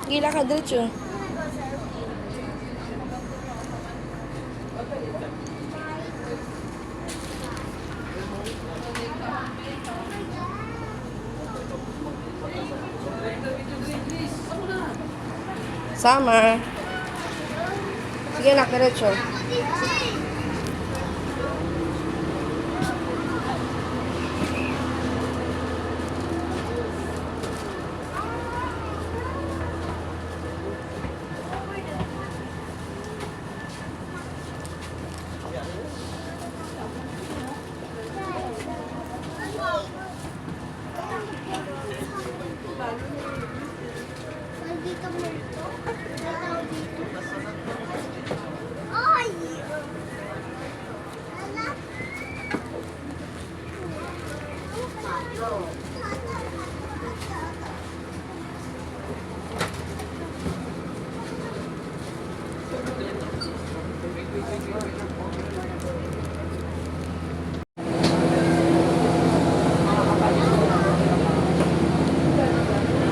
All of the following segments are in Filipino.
Gila ka diretso. Summer. Sige nak, diretso.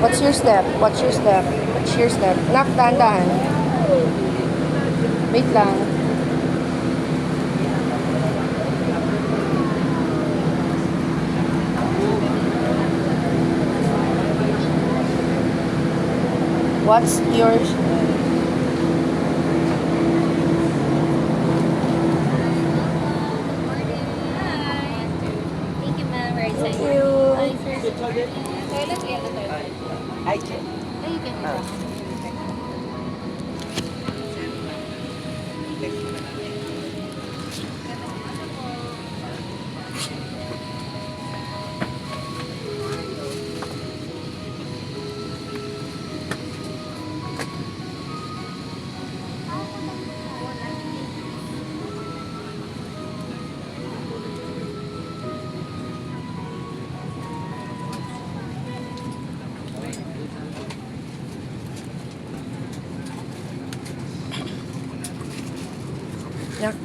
What's your step? What's your step? What's your step? Nak, dahan-dahan. Wait lang. What's yours? Thank you, ma'am. Right side. Thank you. Hi, sir. Toilet, yeah, the toilet. Hi, Jen. Oh, you can do that. Nak.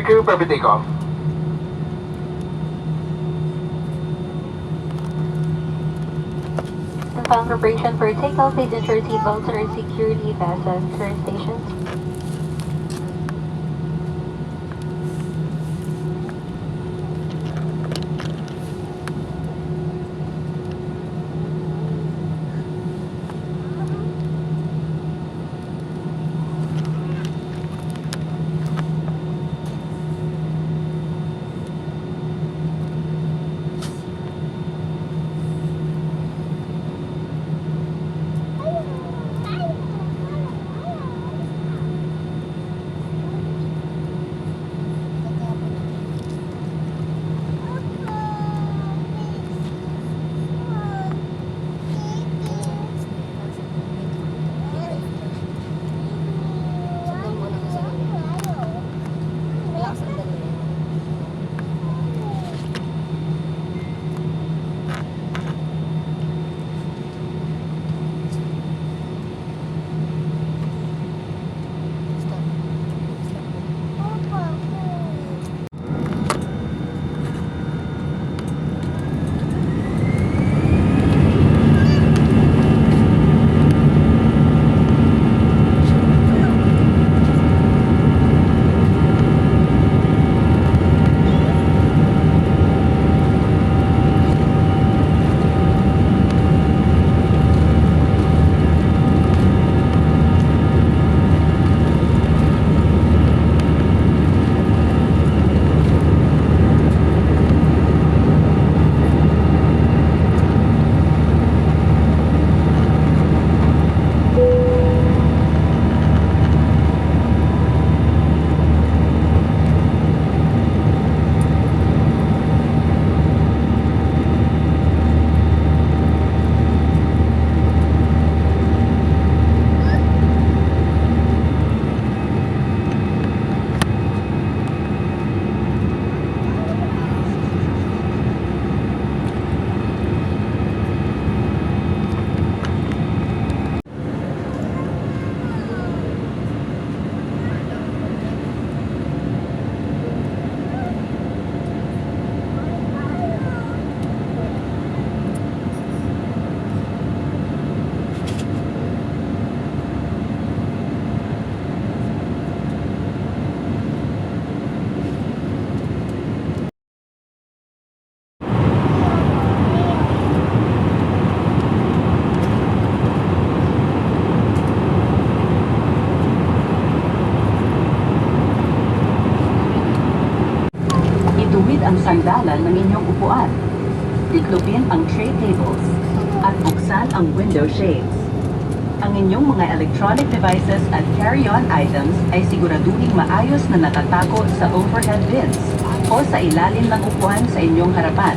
crew, prepare takeoff. Inbound preparation for takeoff. Please ensure seatbelts are securely fastened. Turn stations. Sundan mo na kasi. Wala kang sundan mo. Stop. Ituwid ang sandalan ng inyong upuan. Tiklopin ang tray tables at buksan ang window shades. Ang inyong mga electronic devices at carry-on items ay siguraduhing maayos na nakatago sa overhead bins o sa ilalim ng upuan sa inyong harapan.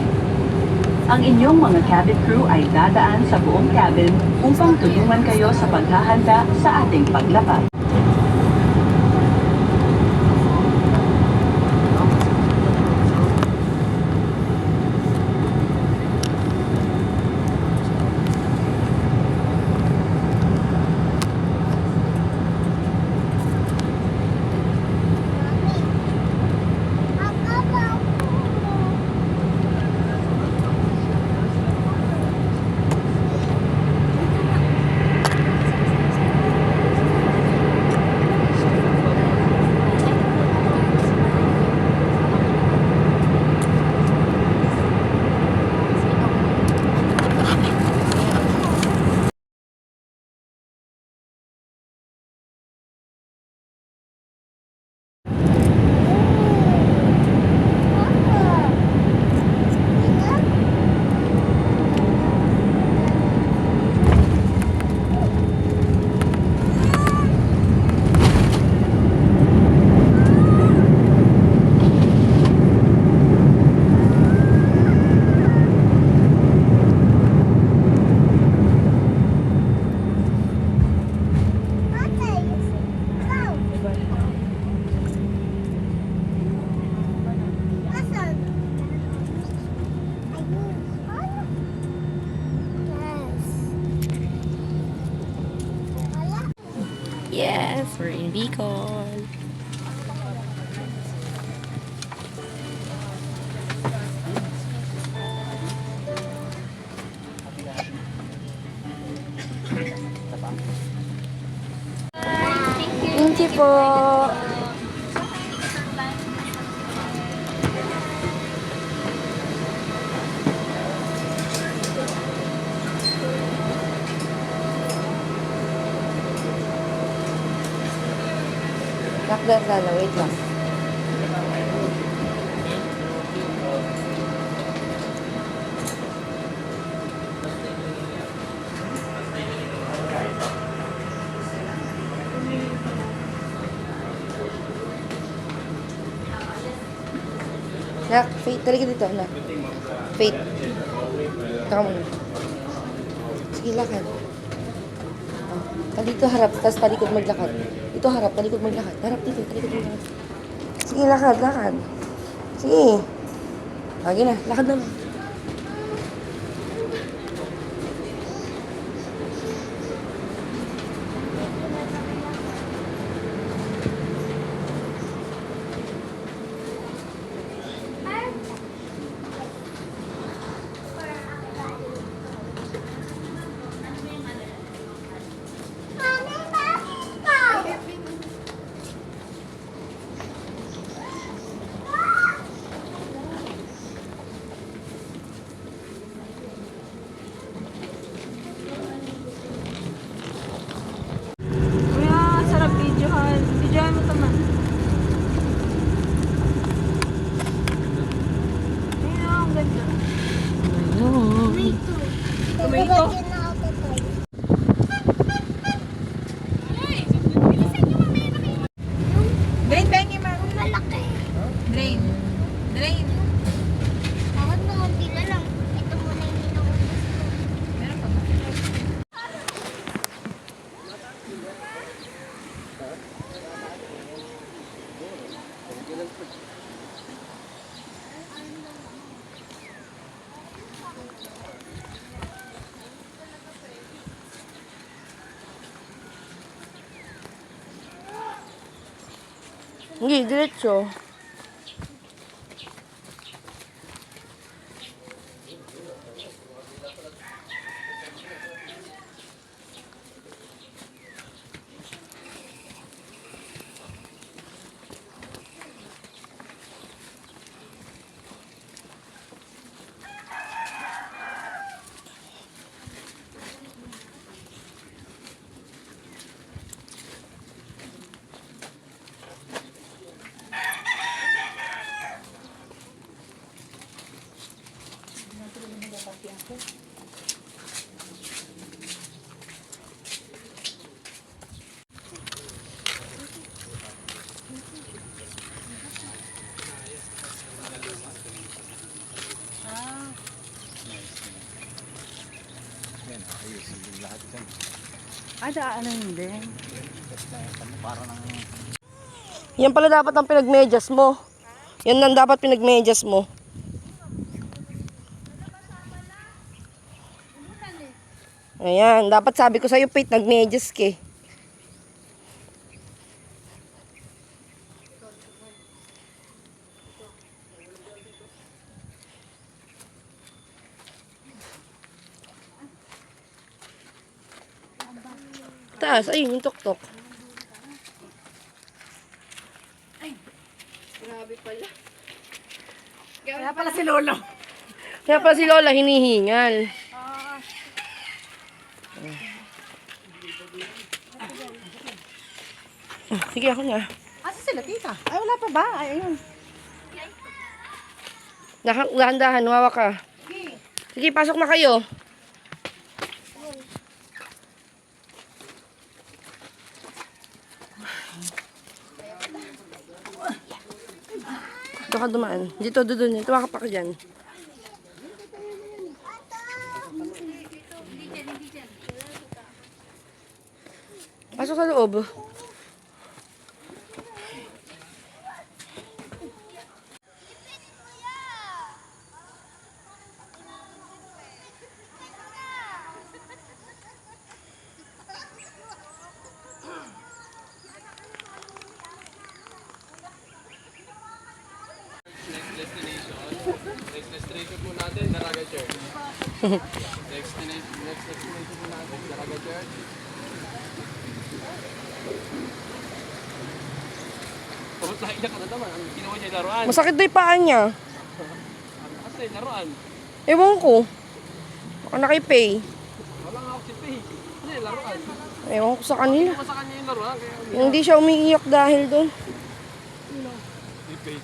Ang inyong mga cabin crew ay dadaan sa buong cabin upang tulungan kayo sa paghahanda sa ating paglapag. Yes, we're in Bicol. Thank you po. Nakdar sana, wait lang. Nak, Faith, talaga dito, nak. Faith. Taka muna. Sige, lakad. Dito harap, tapos talikod maglakad. Dito harap, talikod maglakad. Harap dito, talikod maglakad. Sige, lakad, lakad. Sige. Lagi na, lakad naman. Kuya, sarap videohan. Videohan mo naman. Ayun, ang ganda. Tomato. Drain, Benny, Maru. Malaki. Drain. Drain. Bakit mo konti na lang? Ito muna yung inuubos ko. Meron pa ba? Hindi, diretso. Yan pala dapat ang pinagmedyas mo. Yan ang dapat pinagmedyas mo. Ayan, dapat sabi ko sa'yo, Pete, nagmedyas ka eh. Taas, ayun yung tuktok. Kaya pala si Lolo. Kaya pala si Lola hinihingal. Sige, ako na. Asa sila, tita? Ay, wala pa ba? Ay, ayun. Dahan-dahan, humawa ka. Sige, pasok na kayo. Dito ka dumaan. Dito, doon. Tuwaka pa ka dyan. Pasok sa loob. Next destination po natin, Daraga Church. Next destination po natin, Daraga Church. Tapos naiyak ka na naman. Ang ginawa niya laruan. Masakit daw yung paa niya. Kasi laruan. Ewan ko. Baka nakipay. Wala nga ako si Pay. Kasi laruan. Ewan ko sa kanila. Kung sa kanya yung laruan, kaya Hindi siya umiiyak dahil doon. si Pay.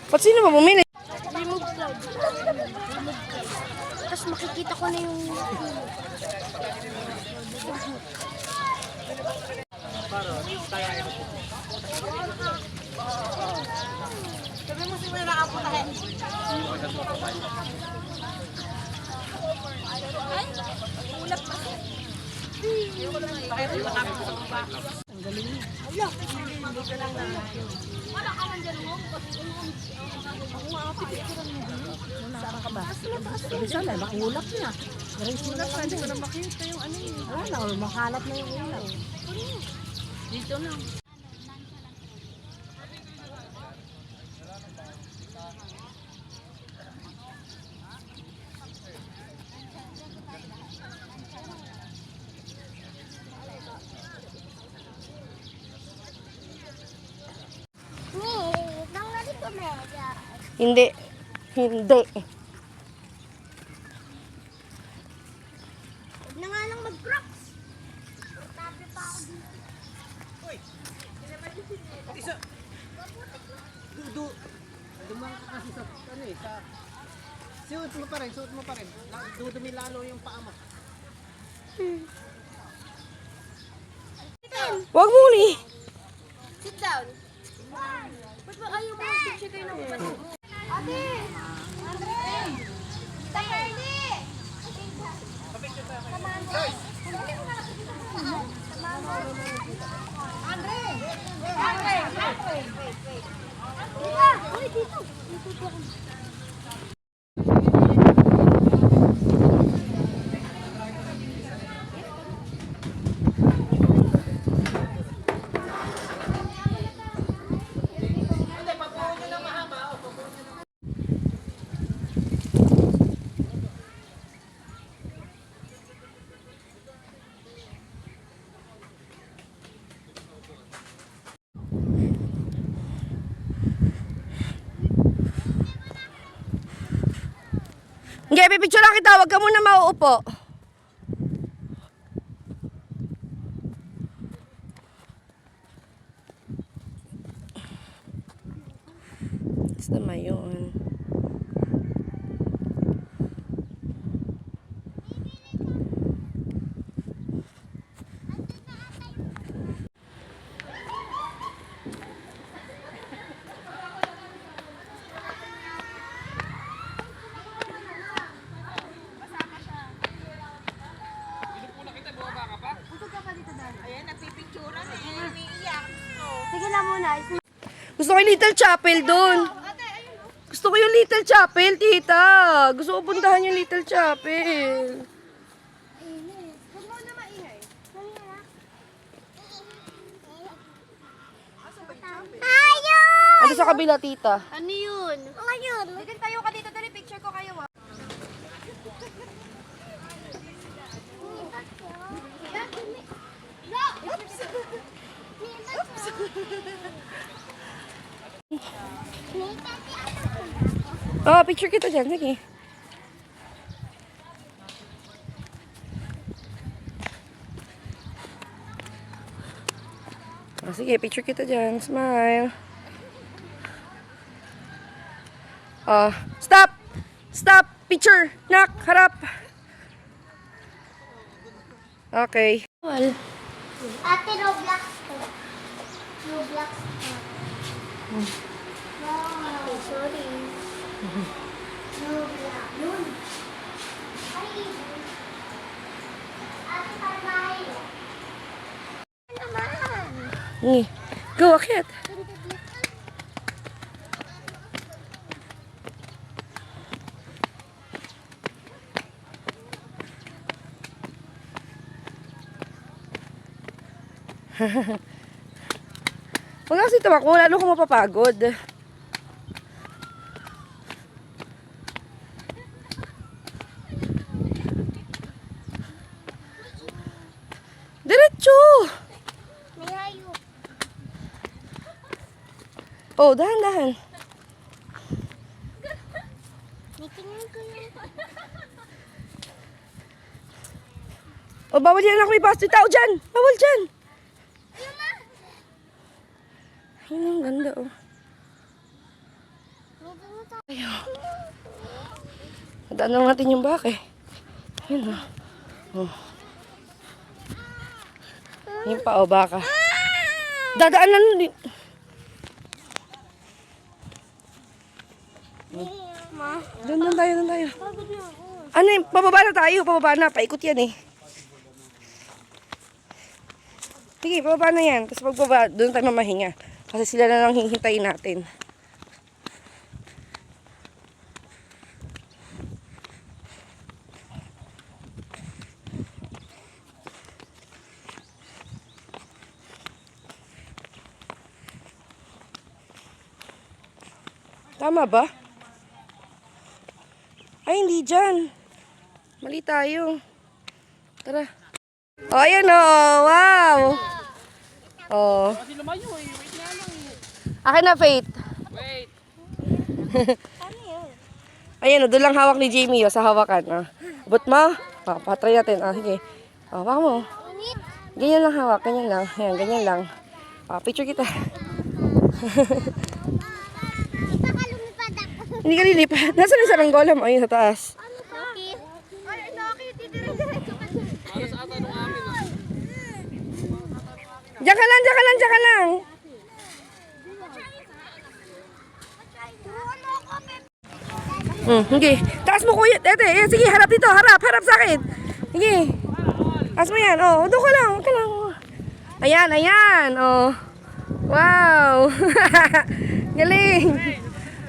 Ba't sino ba bumili? Remove cloud. Tapos makikita ko na yung... Nang narito media. Hindi. Hindi. Huwag na nga lang mag-crocs. Portable pa ako dito. Dumang ka kasi sa, ano eh, sa... Suot mo pa rin, suot mo pa rin. Dudumi lalo yung paa mo. Wag mo ni. Sit down. Ba't ba ayaw mo mag-picture kayo ng kapatid mo? Ate! Andre! Tayo, Arnie! Samahan mo. Samahan mo. Andre! Andre! Wait. Dito! Uy, dito! Dito ako. Hindi, pipicture lang kita. Huwag ka muna mauupo. Basta mayon. Sige na muna. Gusto ko yung Little Chapel doon. Gusto ko yung Little Chapel, tita. Gusto ko puntahan yung Little Chapel. Huwag mo na maingay. Ayaw! Ano sa kabila, tita? Ano yun? Ayun. Dito tayo ka dito. Dali, picture ko kayo. Oops! Oh, picture kita dyan. Sige. Oh, sige, picture kita dyan. Smile. Oh, stop! Stop! Picture! Nak! Harap! Okay. Well, Ate, Roblox ko. Roblox ko. Wow, sorry. Roblox. Yun. Ay, ate, tayo. Naman. go, akit. Huwag kasi tumakbo, lalo kang mapapagod. Oh, dahan-dahan. Natingin ko yung... Oh, bawal yan ako may pasok. Tao dyan. Bawal dyan. Ayun, ang ganda, oh. Ayun. Nadaan lang natin yung baka, eh. Ayun, oh. Oh. Yung pa, oh, baka. Dadaan lang din. Doon tayo, doon tayo. Ano yun? Pababa na tayo, pababa na. Paikot yan, eh. Sige, pababa na yan. Tapos pagbaba, doon tayo mamahinga. Kasi sila na lang hihintayin natin. Tama ba? Ay, hindi dyan. Mali tayo. Tara. Oh, ayan oh. Wow. Oh. Kasi lumayo eh. Wait nga lang eh. Akin na, Faith. Wait. Ayan oh, doon lang hawak ni Jamie oh, sa hawakan. Oh. Abot mo. Oh, patry natin. Oh, sige. Oh, baka mo. Ganyan lang hawak. Ganyan lang. Ayan, ganyan lang. Oh, picture kita. Baka lumipad ako. Hindi ka lilipad. Nasaan yung saranggolam? Ayun, sa taas. Bakit? Ay, nakit. Dire-diretso ka dyan. Alas ata nung amin ah. Diyan ka lang, diyan ka lang, diyan ka lang. Turuan mo ako, Pep. Sige. Taas mo kuya. Ete, sige, harap dito. Harap sa akin. Sige. Taas mo yan. Oh, doon ka lang. Huwag ka lang. Ayan, ayan. Oh. Wow. Galing.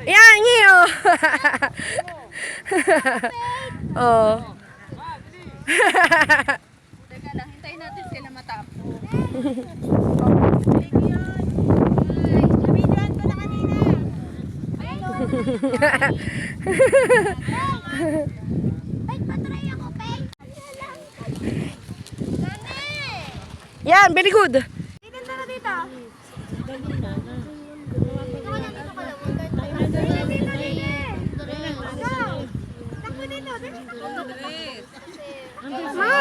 Ayan, ngi, oh. Oh. Teka lang, hintayin natin sila matapos. Nabidyoan ko na kanina. Peg, patry ako, Peg. Dami! Yan, very good. Ganda na dito. Dito ka lang, dito ka lang. Dito, dito, dito. Go! Takbo dito, Ma.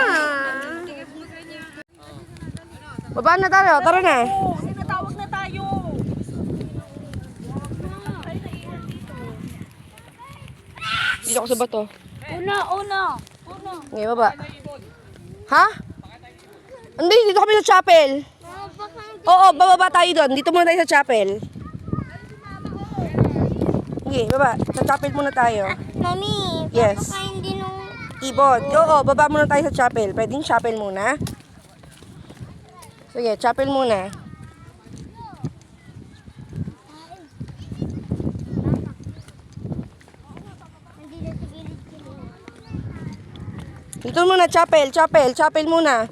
Baba na tayo. Tara na. Sinatawag na tayo. Dito ako sa bato. Una. Okay, baba. Ha? Hindi, dito kami sa chapel. Oo, bababa tayo doon. Dito muna tayo sa chapel. Okay, baba. Sa chapel muna tayo. Mami, Yes. papakain din nung... Ibon. Oo, baba muna tayo sa chapel. Pwedeng chapel muna. Sige, chapel muna. Nandito sa gilid sila. Dito muna, chapel muna.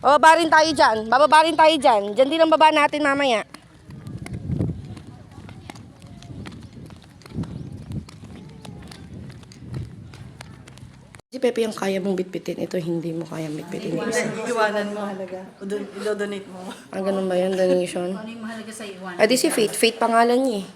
Bababa rin tayo dyan. Bababa rin tayo dyan. Dyan din ang baba natin mamaya. Si Pepe yung kaya mong bitbitin. Ito hindi mo kaya bitbitin. Iwanan mo halaga. I-donate mo. Ah, ganun ba yun? Donation? Ano yung mahalaga sa iwan? Ah, di si Faith. Faith pangalan niya eh.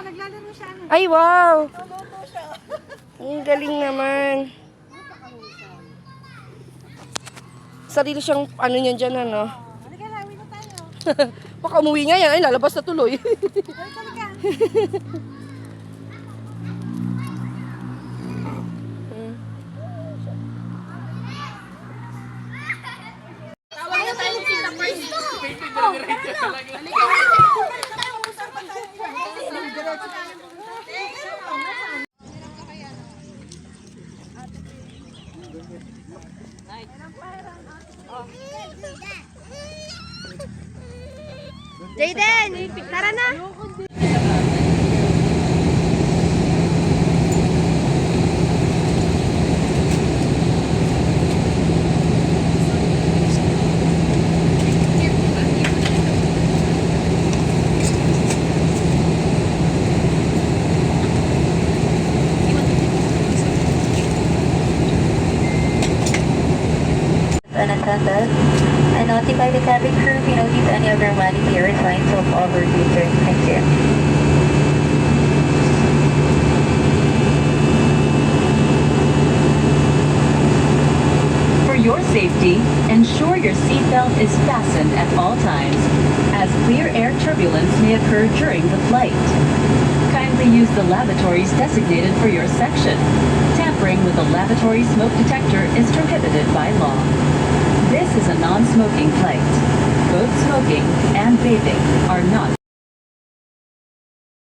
Naglalaro siya. Ay, wow! Ang galing naman. Sarili siyang ano niyan dyan, ano? Halika, lawin na tayo. Baka umuwi nga yan. Ay, lalabas na tuloy. Halika. Tawag na tayo sila first. Jayden, tara na. attendant and notify the cabin crew if you notice any abnormality or signs of overdue, sir. Thank you. For your safety, ensure your seatbelt is fastened at all times, as clear air turbulence may occur during the flight. Kindly use the lavatories designated for your section. Tampering with a lavatory smoke detector is prohibited by law. This is a non-smoking flight. Both smoking and vaping are not